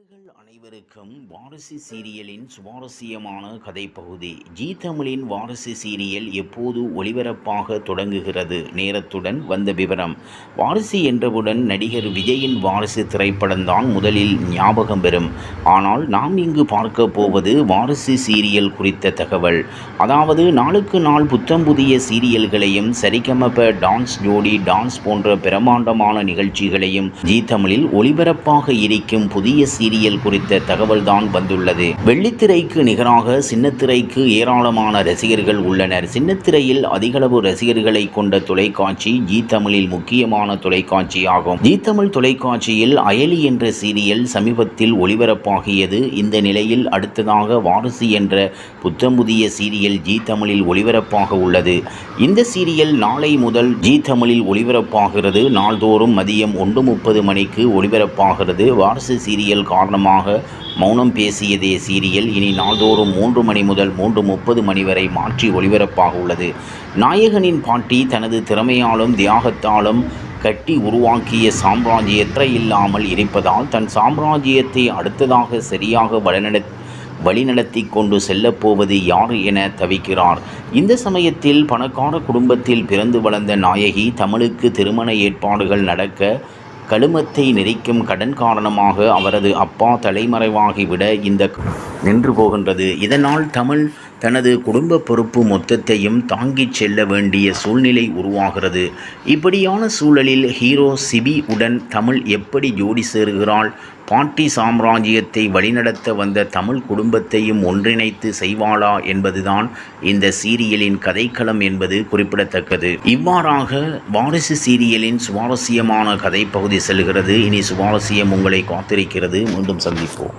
நேயர்கள் அனைவருக்கும் வாரிசு சீரியலின் சுவாரஸ்யமான கதைப்பகுதி. ஜீ தமிழின் வாரிசு சீரியல் எப்போது ஒளிபரப்பாக தொடங்குகிறது, நேரத்துடன் வந்த விவரம். வாரிசு என்றவுடன் நடிகர் விஜயின் வாரிசு திரைப்படம்தான் முதலில் ஞாபகம் வரும். ஆனால் நாம் இங்கு பார்க்க போவது வாரிசு சீரியல் குறித்த தகவல். அதாவது நாளுக்கு நாள் புத்தம் புதிய சீரியல்களையும் சரிகமப, டான்ஸ் ஜோடி, டான்ஸ் போன்ற பிரமாண்டமான நிகழ்ச்சிகளையும் ஜீ தமிழில் ஒளிபரப்பாக இருக்கும் புதிய சீரியல் குறித்த தகவல்தான் வந்துள்ளது. வெள்ளித்திரைக்கு நிகராக சின்னத்திரைக்கு ஏராளமான ரசிகர்கள் உள்ளனர். சின்னத்திரையில் அதிகளவு ரசிகர்களை கொண்ட தொலைக்காட்சி ஜீ தமிழில் முக்கியமான தொலைக்காட்சி ஆகும். ஜீ தமிழ் தொலைக்காட்சியில் அயலி என்ற சீரியல் சமீபத்தில் ஒளிபரப்பாகியது. இந்த நிலையில் அடுத்ததாக வாரிசு என்ற புத்தம்புதிய சீரியல் ஜீ தமிழில் ஒளிபரப்பாக உள்ளது. இந்த சீரியல் நாளை முதல் ஜீ தமிழில் ஒளிபரப்பாகிறது. நாள்தோறும் மதியம் 1:30 மணிக்கு ஒளிபரப்பாகிறது. வாரிசு சீரியல் காரணமாக மௌனம் பேசியதே சீரியல் இனி நாள்தோறும் 3 மணி முதல் 3:30 மணி வரை மாற்றி ஒளிபரப்பாக உள்ளது. நாயகனின் பாட்டி தனது திறமையாலும் தியாகத்தாலும் கட்டி உருவாக்கிய சாம்ராஜ்யத்தை இல்லாமல் இருப்பதால் தன் சாம்ராஜ்யத்தை அடுத்ததாக சரியாக வழிநடத்தி கொண்டு செல்லப்போவது யார் என தவிக்கிறார். இந்த சமயத்தில் பணக்கார குடும்பத்தில் பிறந்து வளர்ந்த நாயகி தமிழுக்கு திருமண ஏற்பாடுகள் நடக்க கழுமத்தை நெரிக்கும் கடன் காரணமாக அவரது அப்பா தலைமறைவாகிவிட இந்த நின்று போகின்றது. இதனால் தமிழ் தனது குடும்ப பொறுப்பு மொத்தத்தையும் தாங்கிச் செல்ல வேண்டிய சூழ்நிலை உருவாகிறது. இப்படியான சூழலில் ஹீரோ சிபி உடன் தமிழ் எப்படி ஜோடி சேருகிறாள்? பாட்டி சாம்ராஜ்யத்தை வழிநடத்த வந்த தமிழ் குடும்பத்தையும் ஒன்றிணைத்து செய்வாளா என்பதுதான் இந்த சீரியலின் கதைக்களம் என்பது குறிப்பிடத்தக்கது. இவ்வாறாக வாரிசு சீரியலின் சுவாரஸ்யமான கதைப்பகுதி செல்கிறது. இனி சுவாரஸ்யம் உங்களை காத்திருக்கிறது. மீண்டும் சந்திப்போம்.